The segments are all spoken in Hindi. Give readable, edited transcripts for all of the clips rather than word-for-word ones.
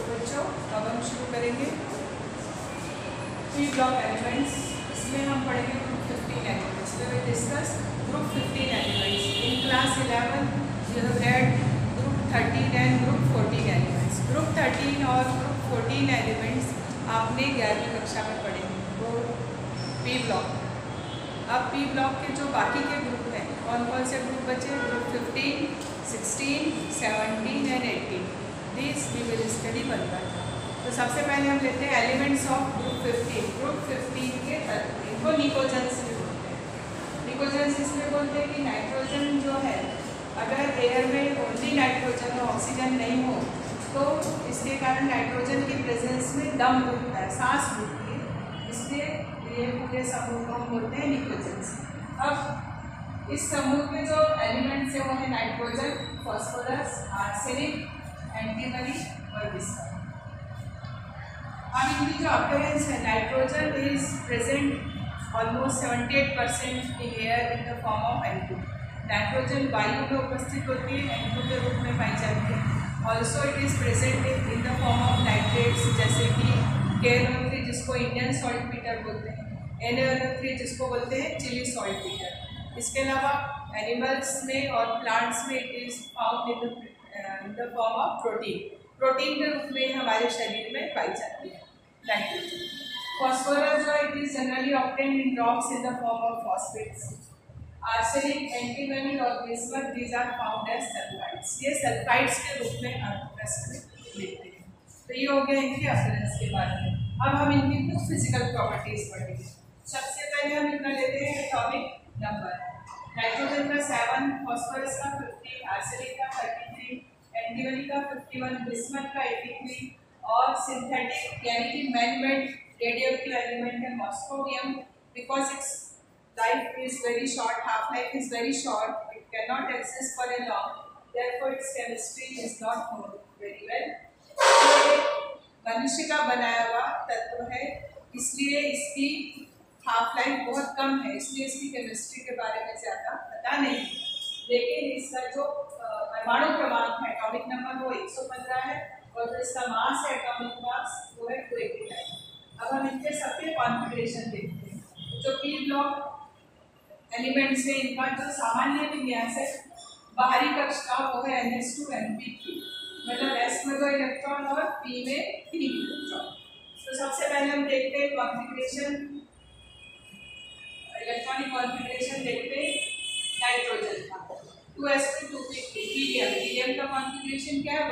तो बच्चों अब हम शुरू करेंगे पी ब्लॉक एलिमेंट्स। इसमें हम पढ़ेंगे group 15 elements. We will discuss group 15 elements. In class 11 you have read group 13 and group 14 elements. Group 13 और ग्रुप 14 एलिमेंट्स आपने 11वीं कक्षा में पढ़े वो पी ब्लॉक। अब पी ब्लॉक के जो बाकी के ग्रुप हैं, कौन कौन से ग्रुप बचे? Group 15, 16, 17 and 18। This we will study one by one. तो सबसे पहले हम लेते हैं एलिमेंट्स ऑफ ग्रुप 15। ग्रुप 15 के तत्व इनको निकोजेंस भी बोलते हैं। निकोजेंस इसलिए बोलते हैं कि नाइट्रोजन जो है, अगर एयर में ओनली नाइट्रोजन हो, ऑक्सीजन नहीं हो, तो इसके कारण नाइट्रोजन की प्रेजेंस में दम रुकता है, सांस रुकती है, इसलिए ये पूरे समूह को हम बोलते हैं निकोजेंस। अब इस समूह के जो एलिमेंट्स हैं वो है नाइट्रोजन, फास्फोरस, आर्सेनिक, एंटीमनी और विस्पर। अब इनकी जो अपीयरेंस है, nitrogen is present almost 78% in air in the form of N2। Nitrogen वायु में उपस्थित होती है, N2 के रूप में पाई जाती है। Also it is present in the form of nitrates, जैसे कि KNO3 जिसको इंडियन सॉल्ट पीटर बोलते हैं, NaOH जिसको बोलते हैं चिली सॉल्ट पीटर। इसके अलावा एनिमल्स में और प्लांट्स में it is found in the form of protein. Protein के रूप में हमारे शरीर में पाई जाती है नाइट्रोजन। फॉस्फोरस जो it is generally obtained in rocks in the form of phosphates. Arsenic, antimony और bismuth these are found as sulphides. ये सल्फाइड्स के रूप में अर्थ में मिलते हैं। तो ये हो गया इनके अपीयरेंस के बारे में। अब हम इनकी कुछ फिजिकल प्रॉपर्टीज पढ़ेंगे। सबसे पहले हम इनका लेते हैं एटॉमिक नंबर। नाइट्रोजन का 7, फास्फोरस का 50, आर्सेनिक का 33, एंटीमनी का 51, बिस्मथ का 83 और सिंथेटिक यानी कि मैन-मेड रेडियोएक्टिव एलिमेंट है moscovium. Because it's life is very short, half life is very short, it can not exist for a long, therefore it's chemistry is not known very well. मनुष्य का बनाया हुआ तत्व है, इसलिए इसकी हाफ लाइफ बहुत कम है, इसलिए इसकी केमिस्ट्री के बारे में ज़्यादा पता नहीं। लेकिन इसका जो परमाणु क्रमांक है, एटॉमिक नंबर, वो 115 है और जो इसका मास है, एटॉमिक मास, वो है 289। अब हम इनके सबके कॉन्फ़िगरेशन देखते हैं। जो पी ब्लॉक एलिमेंट्स है, इनका जो सामान्य विन्यास है बाहरी कक्ष का, वो है NH2NP3। मतलब S में 2 इलेक्ट्रॉन और P में 3 इलेक्ट्रॉन। तो सबसे पहले हम देखते हैं कॉन्फ़िगरेशन, इलेक्ट्रॉनिक कॉन्फ़िगरेशन देखते हैं नाइट्रोजन का। 2s2 2p3। हीलियम का कॉन्फ़िगरेशन क्या है?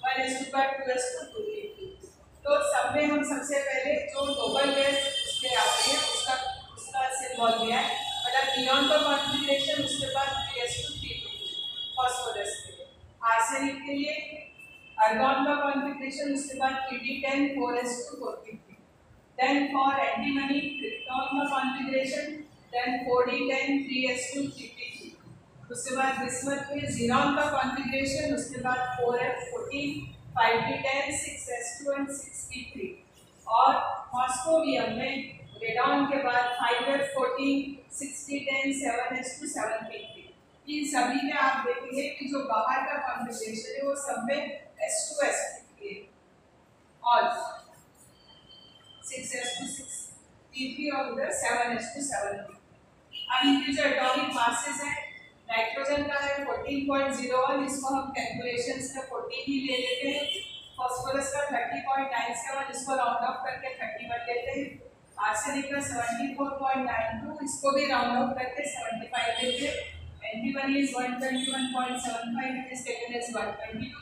1s2 का 2s2 2p3। तो सब में हम सबसे पहले जो नोबल गैस उसके आते हैं उसका सिंबल दिया है। मतलब नियॉन का कॉन्फ़िगरेशन, उसके बाद 3s2 3p3 फास्फोरस के लिए। आर्सेनिक के लिए आर्गन का कॉन्फ़िगरेशन, उसके बाद Pd10 4s2 4p3। Then for antimony, krypton का configuration, then 4d10 3s2 3p3। उसके बाद बिस्मथ में xenon का configuration, उसके बाद 4f14 5d10 6s2 and 6p3। और मॉस्कोवियम में रेडॉन के बाद 5f14 6d10 7s2 7p3। इन सभी में आप देखेंगे कि जो बाहर का कॉन्फ़िगरेशन है वो सब में s2s3 है और 6s2 6p3 और उधर 7s2 7p3। अब इनके जो एटॉमिक मासेस हैं, नाइट्रोजन का है 14.01, इसको हम कैलकुलेशंस में 14 ही ले लेते हैं। फास्फोरस का 30.97, इसको राउंड ऑफ करके 31 लेते हैं। आर्सेनिक का 74.92, इसको भी राउंड ऑफ करके 75 लेते हैं। Antimony is 121.75, it is taken as 122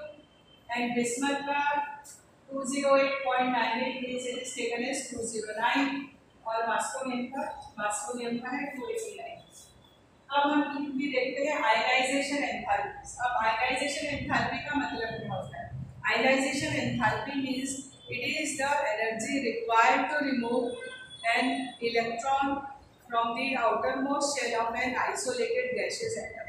and bismuth का 208.98 means it is taken as 209 और मॉस्कोवियम का है 289। अब हम इनकी देखते हैं आयनाइजेशन एंथैल्पी। अब आयनाइजेशन एंथैल्पी का मतलब क्या होता है? Ionization enthalpy means it is the energy required to remove an electron from the outermost shell of an isolated gaseous atom.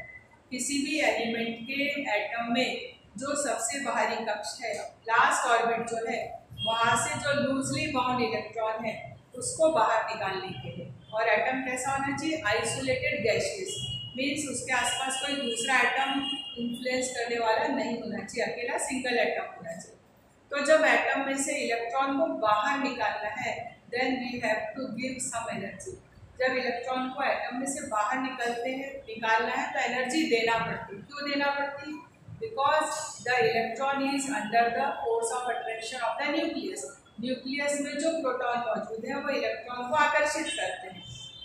किसी भी एलिमेंट के एटम में जो सबसे बाहरी कक्ष है, लास्ट ऑर्बिट जो है, वहाँ से जो लूजली बाउंड इलेक्ट्रॉन है उसको बाहर निकालने के लिए। और एटम कैसा होना चाहिए? आइसोलेटेड गैसियस, मीन्स उसके आसपास कोई दूसरा एटम इन्फ्लुएंस करने वाला नहीं होना चाहिए, अकेला सिंगल एटम होना चाहिए। तो जब एटम में से इलेक्ट्रॉन को बाहर निकालना है, then we have to give some energy. जब इलेक्ट्रॉन को एटम में से बाहर निकालना है तो एनर्जी देना पड़ती है। क्यों देना पड़ती है? Because the electron is under the force of attraction of the nucleus. Nucleus में जो प्रोटॉन मौजूद है वो इलेक्ट्रॉन को आकर्षित करते हैं।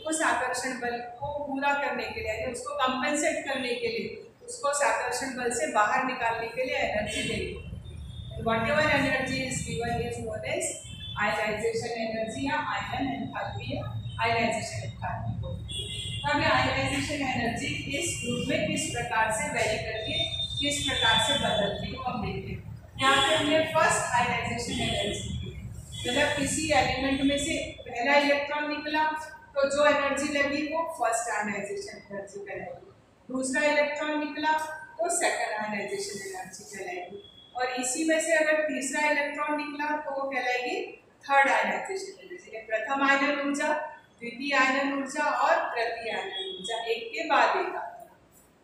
उस आकर्षण बल को पूरा करने के लिए, यानी उसको कंपेंसेट करने के लिए, उसको उस आकर्षण बल से बाहर निकालने के लिए एनर्जी देनी। Whatever energy is given is known as ionization energy या आयन एंथैल्पी या आयनाइजेशन एंथैल्पी। अब ये आयनाइजेशन एनर्जी इस ग्रुप में किस प्रकार से वेरी करती है, किस प्रकार से बदलती है, हम देखते हैं। यहाँ पे हमने फर्स्ट आयनाइजेशन एनर्जी, मतलब किसी एलिमेंट में से पहला इलेक्ट्रॉन निकला तो जो एनर्जी लगी वो फर्स्ट आयनाइजेशन एनर्जी कहलाएगी। दूसरा इलेक्ट्रॉन निकला तो सेकंड आयनाइजेशन एनर्जी कहलाएगी। और इसी में से अगर तीसरा इलेक्ट्रॉन निकला तो वो कहलाएगी थर्ड आयनाइजेशन एनर्जी। प्रथम आयनन ऊर्जा, द्वितीय आयनन ऊर्जा और तृतीय आयनन ऊर्जा, एक के बाद एक आता है।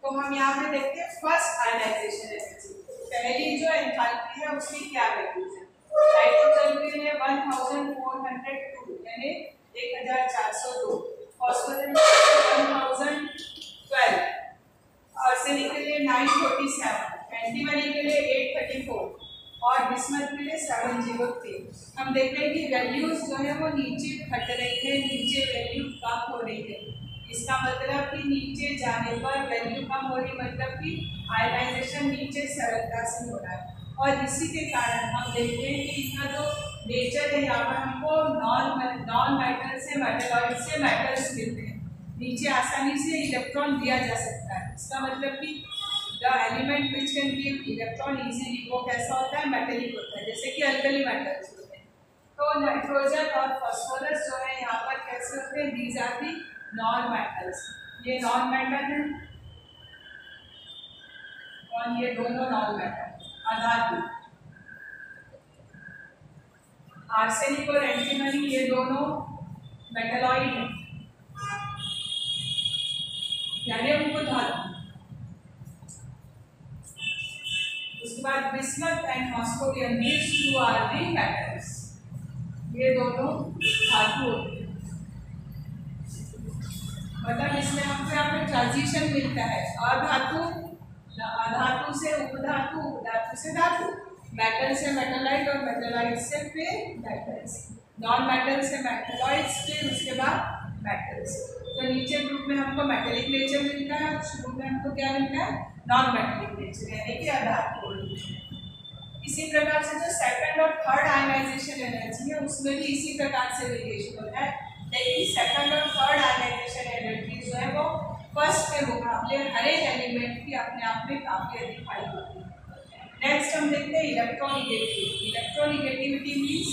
तो हम यहाँ पे देखते हैं फर्स्ट आयनाइजेशन एनर्जी। पहली जो एंथैल्पी है उसकी क्या वैल्यूज है? नाइट्रोजन के लिए 1402 यानी 1402, फास्फोरस 1012, आर्सेनिक के लिए 947, एंटीमनी के लिए 834 और बिस्मथ के लिए 703। हम देख रहे हैं कि वैल्यूज जो है वो नीचे घट रही है, नीचे वैल्यू कम हो रही है। इसका मतलब कि नीचे जाने पर वैल्यू कम हो रही, मतलब कि आयनाइजेशन नीचे सरलता से हो रहा है। और इसी के कारण हम देखते हैं कि इसका जो नेचर है, यहाँ पर हमको नॉन मेटल से मेटलॉइड से मेटल्स मिलते हैं। नीचे आसानी से इलेक्ट्रॉन दिया जा सकता है। इसका मतलब कि the element which can give electron easily वो कैसा होता है? मेटेलिक होता है, जैसे कि अल्कली मेटल्स होते हैं। तो नाइट्रोजन और फास्फोरस जो है यहाँ पर कैसे होते हैं? These are the non metals. ये नॉन मेटल है और ये दोनों नॉन मेटल अधातु। आर्सेनिक और एंटीमनी ये दोनों मेटलॉइड हैं, यानी उनको धातु। उसके बाद bismuth and moscovium, these two are the metals, ये दोनों धातु होते हैं। मतलब इसमें हमको यहाँ पे ट्रांजिशन मिलता है अधातु से उपधातु, उपधातु से धातु, मेटल से मेटलाइट और मेटलाइट से फिर मेटल्स, नॉन मेटल से मेटलॉइड्स, फिर उसके बाद मेटल्स। तो नीचे ग्रुप में हमको मेटेलिक नेचर मिलता है, उस ग्रुप में हमको क्या मिलता है? नॉन मेटेलिक नेचर, यानी कि अधातु। इसी प्रकार से जो सेकंड और थर्ड आयनाइजेशन एनर्जी है उसमें भी इसी प्रकार से वेरिएशन होता है, लेकिन सेकंड और थर्ड आयनाइजेशन एनर्जी जो है वो फर्स्ट के मुकाबले हर एक एलिमेंट की अपने आप में काफी अधिक हाई होती है। नेक्स्ट हम देखते हैं इलेक्ट्रोनिगेटिविटी। इलेक्ट्रोनिगेटिविटी मीन्स,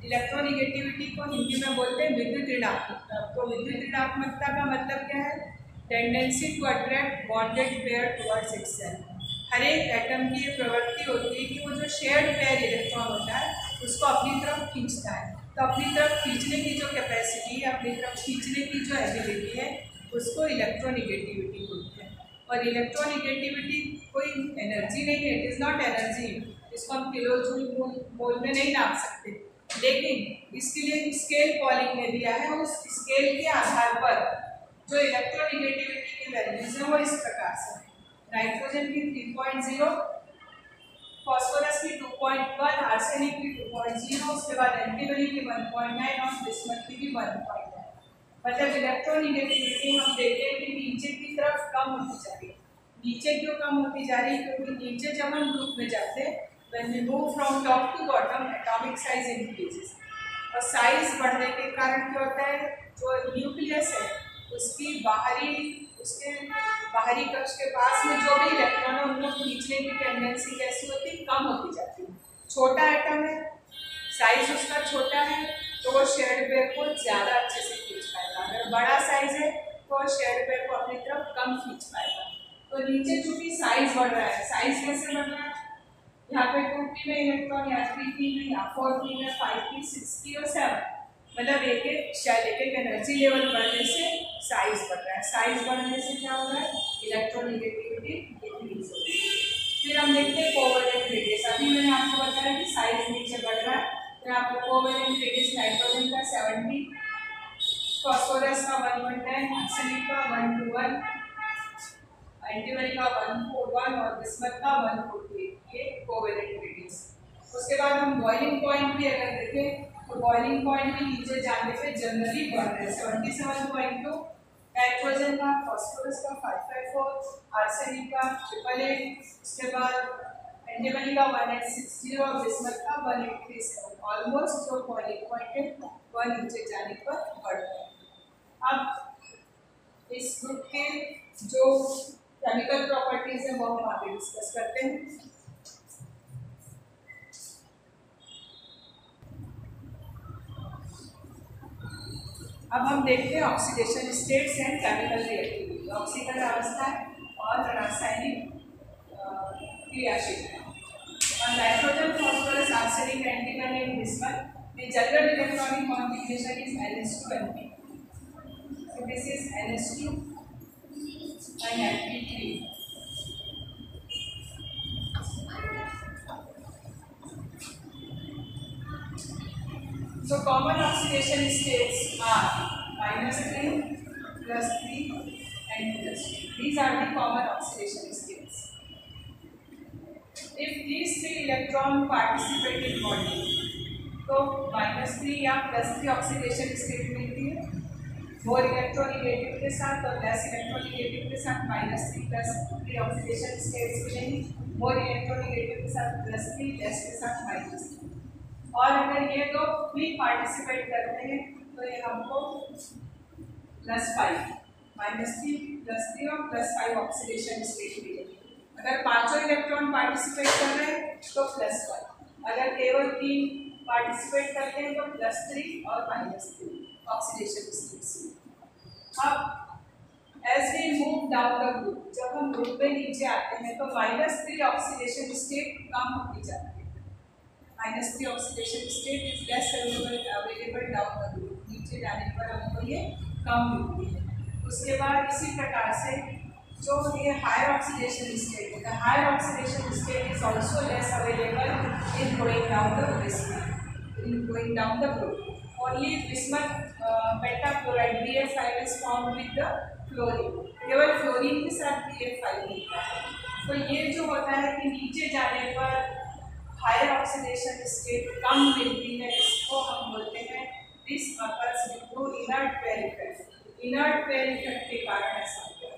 इलेक्ट्रोनिगेटिविटी को हिंदी में बोलते हैं विद्युत ऋणात्मकता। तो विद्युत ऋणात्मकता का मतलब क्या है? Tendency to attract bonded pair towards itself. हर एक एटम की ये प्रवृत्ति होती है कि वो जो शेयर्ड पेयर इलेक्ट्रॉन होता है उसको अपनी तरफ खींचता है। तो अपनी तरफ खींचने की जो कैपेसिटी है, अपनी तरफ खींचने की जो एबिलिटी है, उसको इलेक्ट्रोनिगेटिविटी बोलते हैं। और इलेक्ट्रोनिगेटिविटी कोई एनर्जी नहीं है, इट इज़ नॉट एनर्जी। इसको हम किलो जूल मोल में नहीं नाप सकते, लेकिन इसके लिए स्केल पॉलिंग ने दिया है। उस स्केल के आधार पर जो इलेक्ट्रोनिगेटिविटी की वैल्यूज है वो इस प्रकार से है। नाइट्रोजन की 3.0, फास्फोरस की 2.1, आर्सेनिक की 2.0, उसके बाद एंटीमनी की 1.9 और बिस्मथ की भी 1.9। मतलब इलेक्ट्रोनिगेटिविटी हम देखते हैं कि नीचे की तरफ कम होती जा रही है। नीचे क्यों कम होती जा रही है? क्योंकि नीचे जब हम ग्रुप में जाते हैं, when we move from top to bottom, atomic size increases। और साइज बढ़ने के कारण क्या होता है? जो न्यूक्लियस है उसके बाहरी कक्ष के पास में जो भी इलेक्ट्रॉन है उनको खींचने की टेंडेंसी कैसी होती है? कम होती जाती है। छोटा एटम है, साइज उसका छोटा है, तो वो शेयर्ड पेयर को ज़्यादा अच्छे से खींच पाएगा। अगर बड़ा साइज है तो शेयर्ड पेयर को अपनी तरफ कम खींच पाएगा। तो नीचे चूंकि साइज बढ़ रहा है, साइज कैसे बढ़ रहा है? यहाँ पे 2p में इलेक्ट्रॉन, या 3p में, या 4p में, 5p, 6p और 7, मतलब एक एक एनर्जी लेवल बढ़ने से साइज बढ़ रहा है। साइज बढ़ने से क्या हो रहा है? इलेक्ट्रोनिगेटिविटी डिक्रीज हो रही है। फिर हम देखते हैं कोवलेंट रेडियस। अभी मैंने आपको बताया कि साइज नीचे बढ़ रहा है। तो यहाँ पर कोवेलेंट रेडियस नाइट्रोजन का 70, फॉस्फोरस का 110, आर्सेनिक का 121, एंटीमनी का 141 और बिस्मथ का 148, ये कोवेलेंट रेडियस। उसके बाद हम बॉइलिंग पॉइंट भी अगर देखें तो बॉइलिंग पॉइंट भी नीचे जाने से जनरली बढ़ रहा है। 77.2 नाइट्रोजन का, फॉस्फोरस का 554, आर्सेनिक का 888, उसके बाद एंटीमनी का 1860 और बिस्मथ का 1837। ऑलमोस्ट जो बॉइलिंग पॉइंट है वह नीचे जाने पर बढ़ रहा है। अब इस ग्रुप के जो केमिकल प्रॉपर्टीज है वो हम आगे डिस्कस करते हैं। अब हम देखते हैं oxidation states and chemical reactivity, ऑक्सीकरण अवस्था और रासायनिक क्रियाशीलता। और nitrogen, phosphorus, arsenic, antimony and bismuth, the general electronic configuration is NH2Np. So this is NH2 and Np3. So common oxidation states are -3, +3 and +2. These are the common oxidation states. If these three electrons participate in bonding, तो -3 या +3 ऑक्सीडेशन स्टेट मिलती है। मोर इलेक्ट्रोनेगेटिव के साथ और लेस इलेक्ट्रोनेगेटिव के साथ -3 +3 ऑक्सीडेशन स्टेट्स मिलेंगी। मोर इलेक्ट्रोनेगेटिव के साथ +3, लेस के साथ -3। और अगर ये दो भी पार्टिसिपेट करते हैं तो ये हमको +5, -3, +3 और +5 ऑक्सीडेशन स्टेट मिलेगी। अगर पांचों इलेक्ट्रॉन पार्टिसिपेट कर रहे हैं तो +1, अगर केवल 3 पार्टिसिपेट करते हैं तो +3 और -3 ऑक्सीडेशन स्टेट्स। अब as we move down the group, जब हम ग्रुप में नीचे आते हैं तो -3 ऑक्सीडेशन स्टेट कम होती जाती है। -3 oxidation state is less available down the group, नीचे जाने पर हमको ये कम मिलती है। उसके बाद इसी प्रकार से जो ये हायर ऑक्सीडेशन स्टेट है, the higher oxidation state is also less available in going down the bismuth, in going down the group. Only bismuth pentachloride BF5 is formed with the fluorine, केवल फ्लोरीन के साथ BF5 मिलता है। तो ये जो होता है कि नीचे जाने पर हायर ऑक्सीडेशन स्टेट कम मिलती है, इसको हम बोलते हैं this occurs due to inert pair effect. Inert pair effect के कारण ऐसा होता है।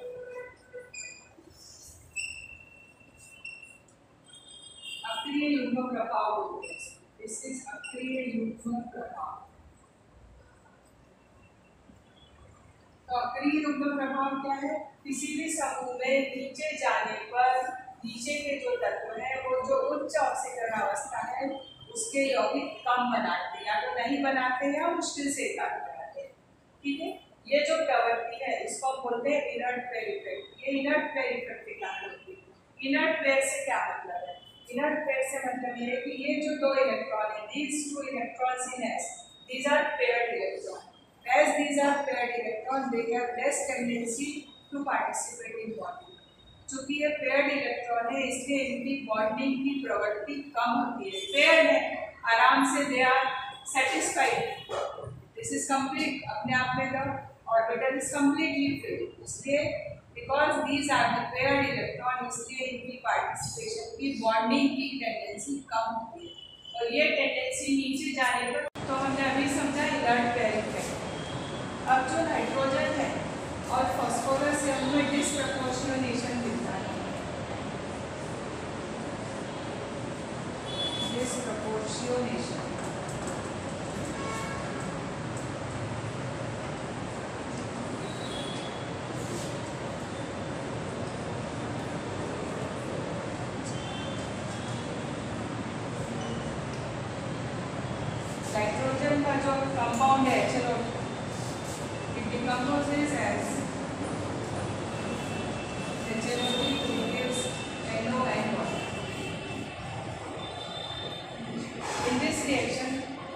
अक्रिय युग्म प्रभाव होते हैं, दिस इज अक्रिय युग्म प्रभाव। तो अक्रिय युग्म प्रभाव क्या है? किसी भी समूह में नीचे जाने पर नीचे के जो तत्व हैं वो जो उच्च ऑक्सीकरण अवस्था है उसके यौगिक कम बनाते हैं, या तो नहीं बनाते हैं या मुश्किल से एकाग्र बनाते हैं। ठीक है, ये जो प्रवृत्ति है इसको हम बोलते हैं इनर्ट पेयर इफेक्ट। ये इनर्ट पेयर इफेक्ट के कारण होती है। इनर्ट पेयर से क्या मतलब है? इनर्ट पेयर से मतलब ये है कि ये जो दो इलेक्ट्रॉन है, these two electrons in S, these are paired electron. As these are paired electron, they have less tendency to participate in bonding. चूंकि ये पेयर्ड इलेक्ट्रॉन है इसलिए इनकी बॉन्डिंग की प्रवृत्ति कम होती है। पेयर्ड है, आराम से they are satisfied, this is complete, अपने आप में the orbital is completely filled. इसलिए because these are the paired electron, इसलिए इनकी पार्टिसिपेशन की बॉन्डिंग की टेंडेंसी कम होती है। और ये टेंडेंसी नीचे जाने पर, तो हमने अभी समझा इनर्ट पेयर इफेक्ट। अब जो नाइट्रोजन है और फॉस्फोरस है उनमें डिसप्रपोर्शनेशन मिलता है। डिसप्रपोर्शनेशन नाइट्रोजन का जो कंपाउंड है, चलो it decomposes as in this reaction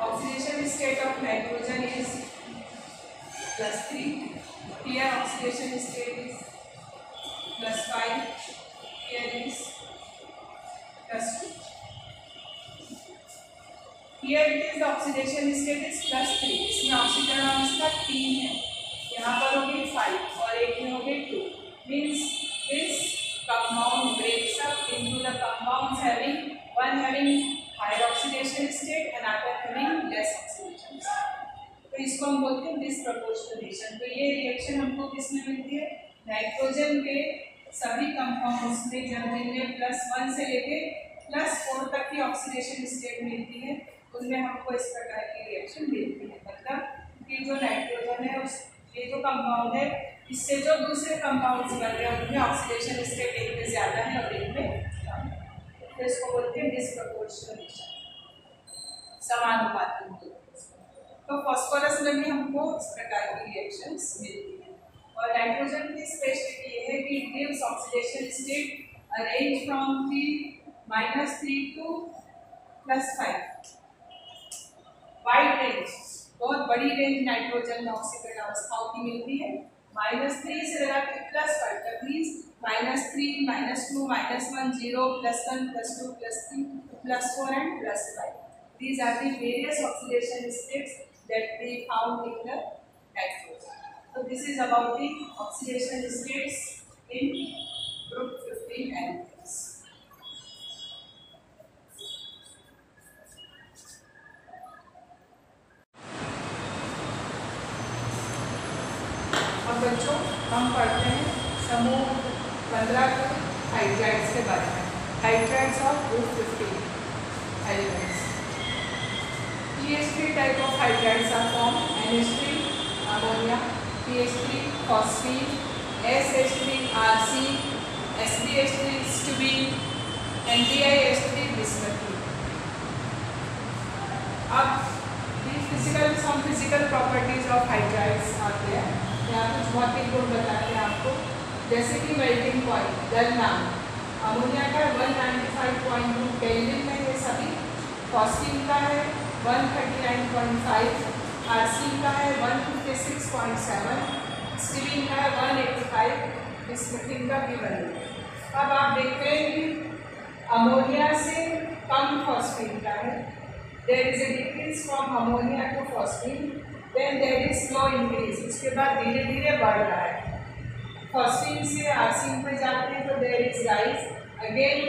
oxidation state of nitrogen is +3, here oxidation state is +5, here is +2. Here it is the oxidation state is +3, इसमें ऑक्सीकरण अवस्था 3 है, यहाँ पर हो गई 5 और एक में हो गई 2, means this compound breaks up into the compounds having one having higher oxidation state and other having less oxidation state. तो इसको हम बोलते हैं डिसप्रपोर्शनलेशन। तो ये रिएक्शन हमको किसमें मिलती है? नाइट्रोजन के सभी कंपाउंड्स में जब इनमें +1 से लेके +4 तक की ऑक्सीडेशन स्टेट मिलती है, उनमें हमको इस प्रकार की रिएक्शन मिलती है। मतलब कि जो नाइट्रोजन है उस ये जो कंपाउंड है, इससे जो दूसरे कंपाउंड्स बन रहे हैं उनमें ऑक्सीडेशन स्टेट एक में ज़्यादा है और एक में कम है, तो इसको बोलते हैं डिसप्रपोर्शनलेशन, समानुपाती। तो फास्फोरस में भी हमको इस प्रकार की रिएक्शंस मिलती हैं। और नाइट्रोजन की स्पेशलिटी ये है कि it gives oxidation state range from -3 to +5, wide range, बहुत बड़ी रेंज नाइट्रोजन में ऑक्सीकरण अवस्थाओं की मिलती है। -3 से लगा के +5 तक, means -3, -2, -1, 0, +1, +2, +3, +4 and +5. These are the various oxidation states that we found in the nitrogen. So this is about the oxidation states in group 15 elements. अब बच्चों हम पढ़ते हैं समूह 15 के हाइड्राइड्स के बारे में। Hydrides of group 15 elements. PH3 type of hydrides are formed: NH3 ammonia, PH3 phosphine, SH3 RC, SBH3 stibine, NDIH3 bismuthine. अब some physical properties of hydrides आते हैं, यहाँ कुछ भौतिक गुण बताते हैं आपको, जैसे कि मेल्टिंग पॉइंट, गलनांक, अमोनिया का 195.2 केल्विन में ये सभी, फॉस्फीन का है 139.5, आर्सिन का है 156.7, स्टीबिन का है 185, बिस्मुथिन का भी 1। अब आप देखते हैं कि अमोनिया से कम फॉस्फीन का है, there is a decrease from ammonia to phosphine, then there is slow increase, उसके बाद धीरे धीरे बढ़ रहा है। फॉस्फीन से आर्सिन पे जाते हैं तो there is rise, again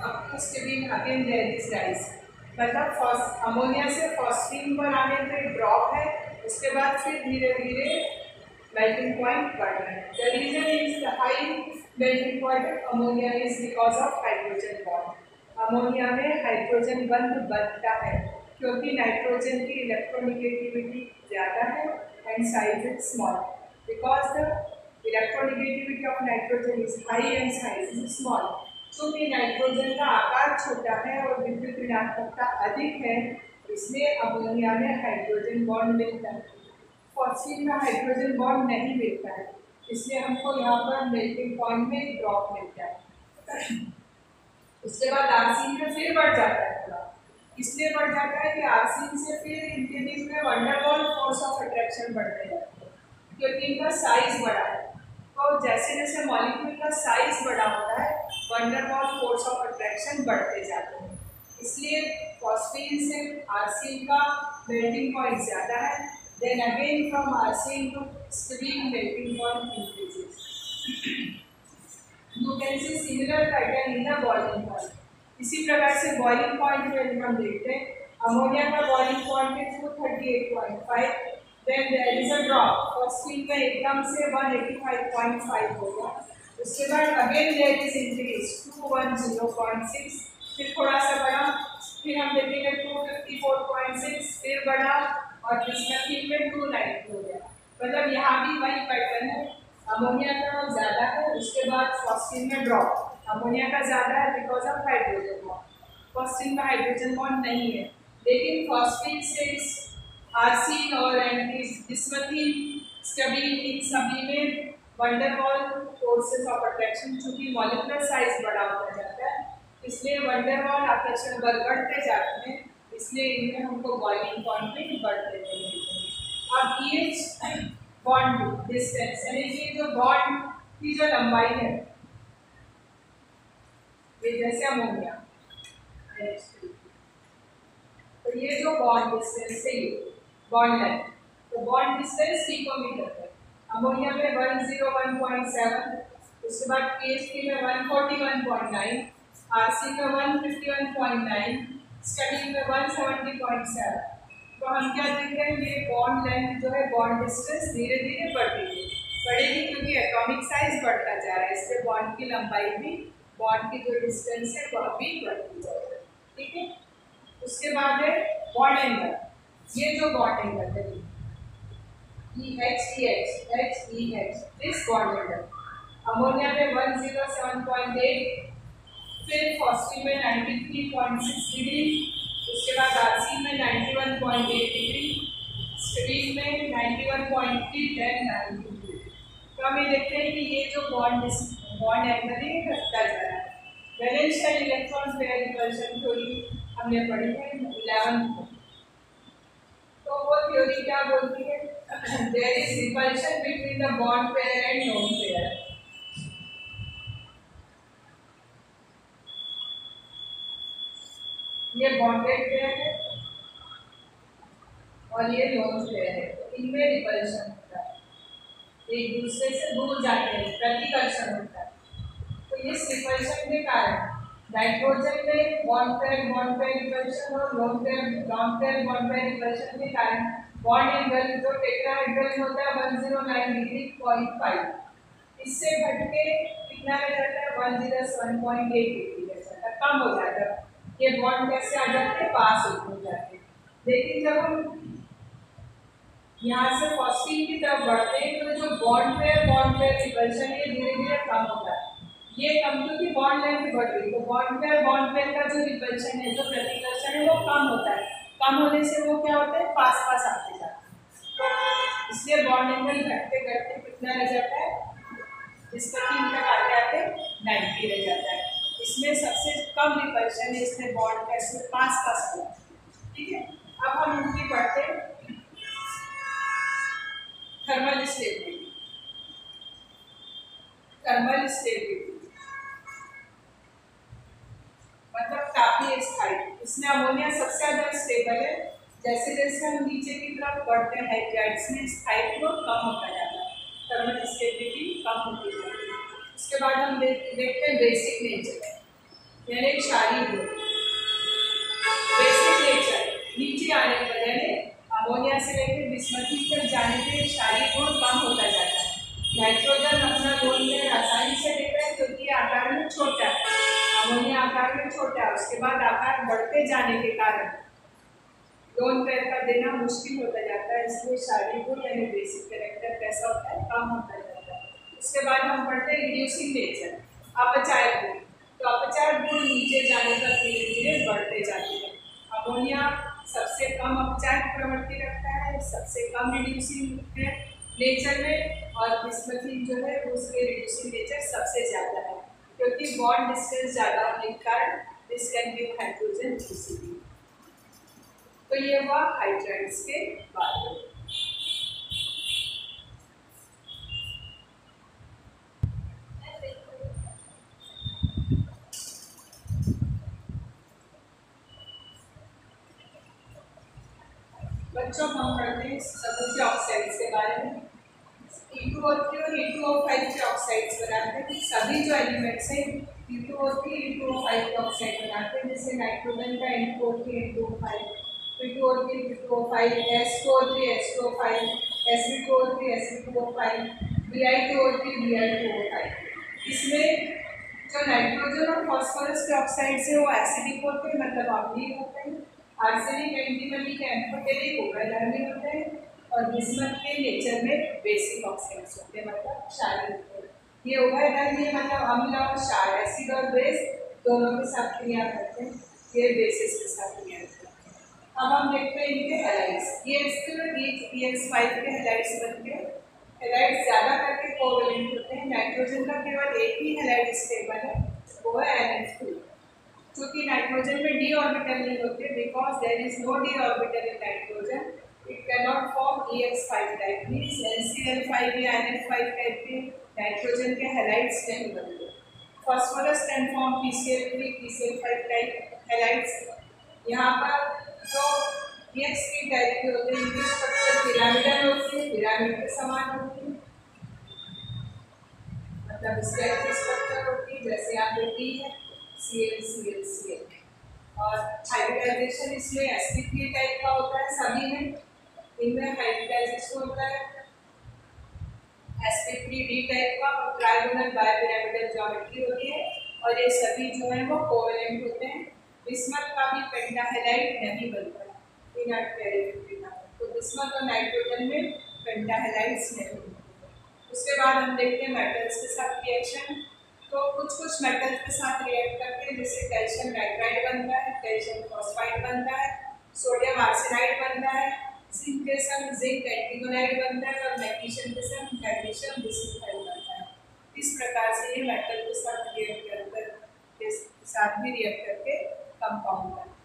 up to स्टीबिन, again there is rise। मतलब अमोनिया से फॉस्फीन पर आने पे ड्रॉप है, उसके बाद फिर धीरे धीरे मेल्टिंग पॉइंट बढ़ रहा है। The reason is the high melting point of ammonia is because of hydrogen bond। Ammonia में हाइड्रोजन बंध बनता है क्योंकि नाइट्रोजन की इलेक्ट्रोनेगेटिविटी ज़्यादा है and size is small, because the electronegativity of nitrogen is high and size is small. क्योंकि नाइट्रोजन का आकार छोटा है और विद्युत ऋणात्मकता अधिक है, इसलिए अमोनिया में हाइड्रोजन बॉन्ड मिलता है, फॉस्फीन में हाइड्रोजन बॉन्ड नहीं मिलता है, इसलिए हमको यहाँ पर मेल्टिंग पॉइंट में ड्रॉप मिलता है। उसके बाद आर्सिन में फिर बढ़ जाता है थोड़ा, इसलिए बढ़ जाता है कि आर्सिन से फिर इनके बीच में वंडरवॉल फोर्स ऑफ अट्रैक्शन बढ़ते जाते हैं क्योंकि इनका साइज बड़ा है। तो जैसे जैसे मॉलिक्यूल का साइज बड़ा होता है वंडरवॉल फोर्स ऑफ अट्रैक्शन बढ़ते जाते हैं, इसलिए फॉस्फीन से आर्सिन का मेल्टिंग पॉइंट ज़्यादा है, then again from arsine to stibine melting point increases. You can see similar pattern in the boiling point। इसी प्रकार से बॉइलिंग पॉइंट में हम देखते हैं अमोनिया का बॉइलिंग पॉइंट है 238.5, then there is a drop, phosphine में एकदम से 185.5 होगा, उसके बाद अगेन देयर इज इंक्रीज 210.6, फिर थोड़ा सा बढ़ा, फिर हम देखेंगे 254.6, फिर बढ़ा और बिस्मुथिन में 290 हो गया। मतलब यहाँ भी वही पैटर्न है, अमोनिया का ज़्यादा है, उसके बाद फॉस्फीन में ड्रॉप, अमोनिया का ज़्यादा है because of hydrogen bond, phosphine में हाइड्रोजन बॉन्ड नहीं है, लेकिन फॉस्फीन से आर्सिन और बिस्मुथिन, स्टीबिन, इन सभी में वंडरवॉल फोर्सेस ऑफ अट्रैक्शन, चूँकि मॉलिक्यूलर साइज बड़ा होता जाता है इसलिए वंडरवॉल आकर्षण बल बढ़ते जाते हैं, इसलिए इनमें हमको बॉइलिंग पॉइंट में बढ़ते हैं। अब पीएच बॉन्ड डिस्टेंस यानी कि जो बॉन्ड की जो लंबाई है, ये जैसे अमोनिया, तो ये जो बॉन्ड डिस्टेंस है ये बॉन्ड लेंथ, तो बॉन्ड डिस्टेंस सी को मीटर है। अमोनिया में 101.7, उसके बाद पीएचपी में 141.9, आरसी में 151.9, स्टडी में 170.7। तो हम क्या देख रहे हैं, ये बॉन्ड लेंथ जो है बॉन्ड डिस्टेंस धीरे धीरे बढ़ेगी क्योंकि एटॉमिक साइज बढ़ता जा रहा है, इसलिए बॉन्ड की लंबाई भी, बॉन्ड की जो डिस्टेंस है वह भी बढ़ती जाएगी। ठीक है, उसके बाद है बॉन्ड एंगल। ये जो बॉन्ड एंगल है EH this bond angle, ammonia में 107.8, फिर फॉस्फेट में 93.6 डिग्री, उसके बाद आरसी में 91.8 डिग्री, स्टील में 91.3, देन 90 डिग्री। तो हम ये देखते हैं कि ये जो बॉन्ड एंगल है ये घटता जा रहा है। Valence shell electron pair repulsion theory हमने पढ़ी है 11th में। तो वो थ्योरी क्या बोलती है, there is repulsion between the bond pair and lone pair. ये बॉन्डेड पेयर है और ये लोन पेयर है, तो इनमें रिपल्शन होता है, एक दूसरे से दूर जाते हैं, प्रतिकर्षण होता है। तो इस रिपल्शन के कारण नाइट्रोजन में बॉन्ड पेयर रिपल्शन और lone pair bond pair repulsion के कारण बॉन्ड एंगल जो टेट्राहेड्रल होता है 109 डिग्री 0.5, इससे घट के कितना रह जाता है 101.8 डिग्री रह जाता है, कम हो जाता है। ये बॉन्ड कैसे आ जाते हैं, पास हो जाते हैं। लेकिन जब हम यहाँ से फॉस्फीन की तरफ बढ़ते हैं तो जो बॉन्ड पेयर रिपल्शन है धीरे धीरे कम होता है। ये कम क्योंकि बॉन्ड लेंथ बढ़ रही, तो बॉन्ड पेयर का जो रिपल्शन है, जो प्रतिकर्षण है वो कम होता है। कम होने से वो क्या होता है, पास पास आते जाते हैं, तो इसलिए बॉन्ड एंगल घटते घटते कितना रह जाता है, इसका 3 तक आते आते 90 रह जाता है। इसमें सबसे कम रिपल्शन है, इसमें बॉन्ड कैसे पास पास हो। ठीक है, अब हम इनकी पढ़ते हैं थर्मल स्टेबिलिटी। थर्मल स्टेबिलिटी मतलब काफी स्थायी, इसमें अमोनिया सबसे ज्यादा स्टेबल है। जैसे जैसे हम नीचे की तरफ बढ़ते हैं हाइड्राइड्स में स्थायित्व कम होता जाता है, थर्मल स्टेबिलिटी कम होती जाती है। उसके बाद हम देखते हैं बेसिक नेचर, यानी क्षारीय गुण। बेसिक नेचर नीचे आने पर यानी अमोनिया से लेकर बिस्मथी तक जाने पे क्षारीय गुण कम होता जाता है। नाइट्रोजन अपना लोन पेयर आसानी से लेता है क्योंकि आकार में छोटा है, अमोनिया आकार में छोटा है, उसके बाद आकार बढ़ते जाने के कारण लोन पेयर का देना मुश्किल होता जाता है, इसलिए क्षारीय गुण यानी बेसिक कैरेक्टर कैसा होता है, कम होता जाता है। उसके बाद हम पढ़ते हैं रिड्यूसिंग नेचर, अपचायक गुण। तो अपचायक गुण नीचे जाने पर धीरे धीरे बढ़ते जाते हैं। अमोनिया सबसे कम अपचायक प्रवृत्ति रखता है, सबसे कम रिड्यूसिंग है नेचर में, और बिस्मथीन जो है उसके रिड्यूसिंग नेचर सबसे ज़्यादा है क्योंकि बॉन्ड डिस्टेंस ज़्यादा होने के कारण this can give hydrogen easily. तो ये हुआ हाइड्राइड्स के बारे में। बच्चों हम पढ़ते हैं समुद्री ऑक्साइड्स के बारे में। E2O3 और E2O5 के ऑक्साइड्स बनाते हैं। सभी जो एलिमेंट्स हैं E2O3 E2O5 के ऑक्साइड बनाते हैं, जैसे नाइट्रोजन का N2O3 N2O5, P2O3 P2O5, S2O3 S2O5, Sp2O3 Sp2O5, Bi2O3 Bi2O5। इसमें जो नाइट्रोजन और फॉस्फोरस के ऑक्साइड्स है वो एसिडिक होते हैं, मतलब अम्लीय होते हैं। आर्सेनिक एंटीमनी के एम्फोटेरिक उभयधर्मी होते हैं, और बिस्मथ के नेचर में बेसिक ऑक्साइड्स होते हैं, मतलब क्षारीय होते हैं। ये उभयधर्मी मतलब अम्ल और क्षार, एसिड और बेस दोनों के साथ क्रिया करते हैं, ये बेसिस के साथ क्रिया करते हैं। अब हम देखते हैं इनके हैलाइड्स। ये EX5 के हैलाइड्स बनते हैं। हैलाइड्स ज़्यादा करके कोवैलेंट होते हैं। नाइट्रोजन का केवल एक ही हैलाइड स्टेबल है, वो है NH2। क्योंकि नाइट्रोजन में डी ऑर्बिटल नहीं होते, because there is no D orbital in nitrogen, it can not form EX5 type, means NCl5 या NH5 टाइप के नाइट्रोजन के हैलाइड्स नहीं बनते। Phosphorus can form PCl3 PCl5 type halides, यहाँ पर जो CH3 टाइप के होते हैं इनकी स्ट्रक्चर पिरामिडल होती है, पिरामिड के समान होती है, मतलब इस टाइप की स्ट्रक्चर होती है जैसे यहाँ पे T है, Cl और हाइब्रिडाइजेशन इसमें sp3 टाइप का होता है सभी में, इनमें हाइब्रिडाइजेशन होता है sp3d टाइप का और ट्राइगोनल बाइपिरामिडल ज्योमेट्री होती है और ये सभी जो है वो कोवेलेंट होते हैं। बिस्मथ का भी पेंटाहेलाइड नहीं बनता है इनर्ट, तो बिस्मथ और नाइट्रोजन में पेंटाहेलाइड्स नहीं बनते। उसके बाद हम देखते हैं मेटल्स के साथ रिएक्शन। तो कुछ मेटल्स के साथ रिएक्ट करते हैं, जैसे कैल्शियम नाइट्राइड बनता है, कैल्शियम फॉस्फाइड बनता है, सोडियम आर्सेनाइड बनता है, जिंक के संग जिंक एंटीमोनाइड बनता है और मैग्नीशियम के संग मैग्नीशियम डिसल्फाइड बनता है। इस प्रकार से ये मेटल के साथ रिएक्ट करके भी रिएक्ट करके कंपाउंड बनता है।